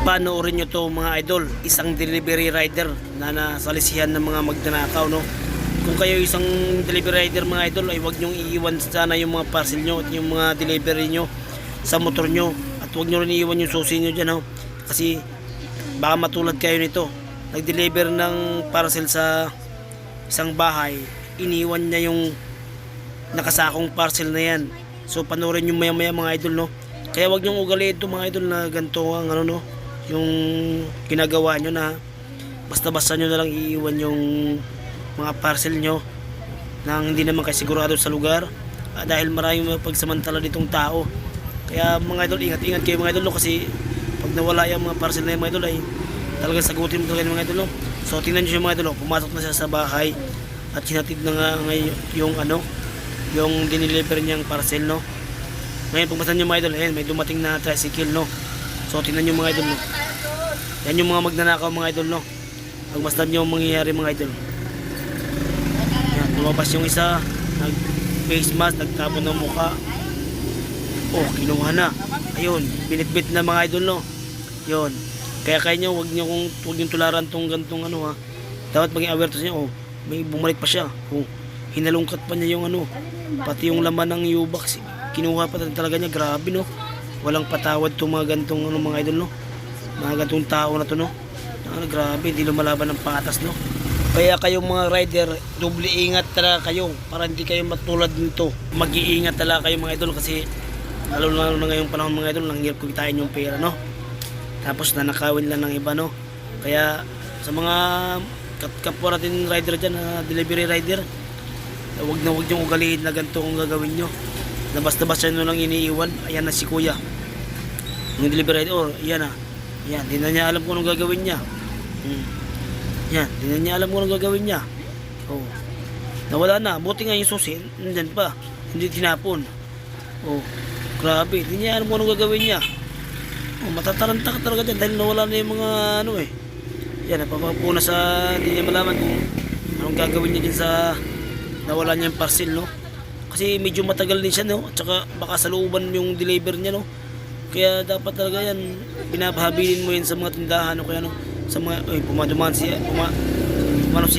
Panoorin nyo to mga idol, isang delivery rider na nasalisihan ng mga magnanakaw, no? Kung kayo isang delivery rider mga idol, ay huwag nyong iiwan sana yung mga parcel nyo at yung mga delivery nyo sa motor nyo, at huwag nyo rin iiwan yung susi nyo dyan, no? Kasi baka matulad kayo nito, nag-deliver ng parcel sa isang bahay, iniwan niya yung nakasakong parcel na yan. So panoorin nyo maya maya mga idol, no? Kaya huwag nyong ugaliin ito mga idol na ganito ang ano, no, yung ginagawa nyo na basta-basta nyo na lang iiwan yung mga parcel nyo nang hindi naman kayo sigurado sa lugar, dahil maraming pagsamantala ditong tao. Kaya mga idol, ingat-ingat kayo mga idol, no? Kasi pag nawala yung mga parcel na yung mga idol ay talagang sagutin mo talaga yung mga idol, no? So tingnan nyo siya mga idol, no? Pumasok na siya sa bahay at hinatid na nga ngayon yung ano, yung diniliver niyang parcel, no? Ngayon pagbasan nyo mga idol, ayan, may dumating na tricycle, no? So tingnan nyo mga idol, no? Yan yung mga magnanakaw mga idol, no? Pagbasan nyo ang mangyayari mga idol. Yan, lumabas yung isa, nag face mask, nagtabon ng muka. Oh, kinuha na. Ayun, binitbit na mga idol, no? Yun. Kaya nyo, huwag nyo tularan tong gantong ano, ha? Dapat maging aware to siya. Oh, may bumalik pa siya. Oh, hinalungkat pa niya yung ano, pati yung laman ng U-box. Kinuha pa talaga niya, grabe, no? Walang patawad to mga gantong ano mga idol, no? Mga gantong tao na to, no? Grabe, hindi lumalaban ng patas, no? Kaya kayong mga rider, doble ingat talaga kayo para hindi kayo matulad nito. Mag-iingat talaga kayo mga idol, kasi lalo na ngayong panahon mga idol, nanghirap ko kitain yung pera, no? Tapos nanakawin lang ng iba, no? Kaya sa mga kapwa natin rider dyan, delivery rider, huwag niyong ugaliin na ganito kung gagawin nyo, na basta-basta nyo lang iniiwan. Ayan na si kuya, yung delivery rider, oh, yan na. Yan, di na niya alam kung anong gagawin niya. Yan, di na niya alam kung anong gagawin niya. Oh, nawala na. Buti nga yung susi, nandyan pa, hindi tinapon. Oh, grabe, di niya alam kung anong gagawin niya. Oh, matataranta ka talaga dyan dahil nawala na yung mga ano eh. Yan, napapapuna sa hindi niya malaman kung anong gagawin niya dyan sa nawala niya yung parcel, no? Kasi medyo matagal din siya, no? At saka baka sa looban yung deliver niya, no? Kaya dapat talaga yan, pinapahabilin mo yan sa mga tindahan, o kaya no, sa mga, pumaduman si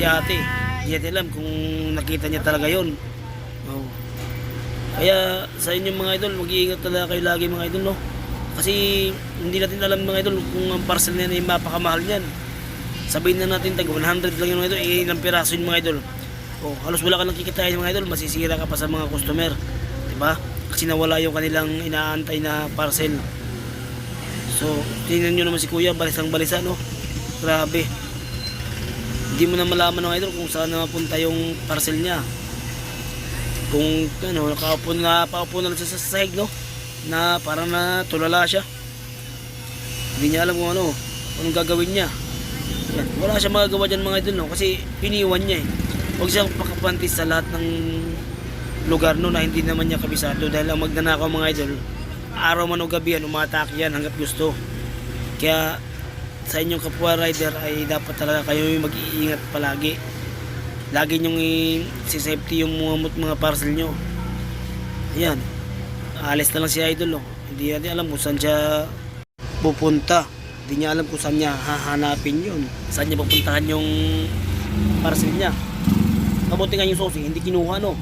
ate. Hindi natin alam kung nakita niya talaga yon. Oh. Kaya sa inyong mga idol, mag-iingat talaga kayo lagi mga idol, no? Kasi hindi natin alam mga idol kung ang parcel na yan ay mapakamahal yan. Sabihin na natin tag 100 lang yung mga idol, ilang piraso yung mga idol. Oh, halos wala ka lang kikitain mga idol, masisira ka pa sa mga customer, diba? Kasi nawala yung kanilang inaantay na parcel. So tingnan nyo naman si kuya, balisang balisa, no? Grabe, hindi mo na malaman ng idol kung saan napunta yung parcel niya. Kung ano, nakaupo na lang siya sa sahig, no? Na parang natulala siya, hindi niya alam kung ano, anong gagawin niya. Yan, wala siya magagawa dyan mga idol, no? Kasi iniwan niya eh. Huwag siyang pakapantis sa lahat ng lugar, no, na hindi naman niya kabisado, dahil ang magnanakaw mga idol, araw man o gabi yan, umatake yan hanggat gusto. Kaya sa inyong kapwa rider ay dapat talaga kayo mag-iingat palagi. Lagi nyong i-safety yung mga parcel nyo. Ayan, alis na lang si idol, no? Hindi natin alam kung saan siya pupunta, hindi niya alam kung saan niya hahanapin yun, saan niya pupuntahan yung parcel niya. Mabuti nga yung susi, hindi kinuha, no?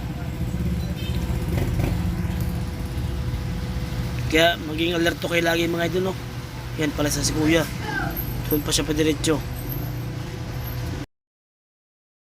Kaya maging alerto kayo lagi mga idol, no? Yan pala sa si kuya, doon pa siya pa diretso.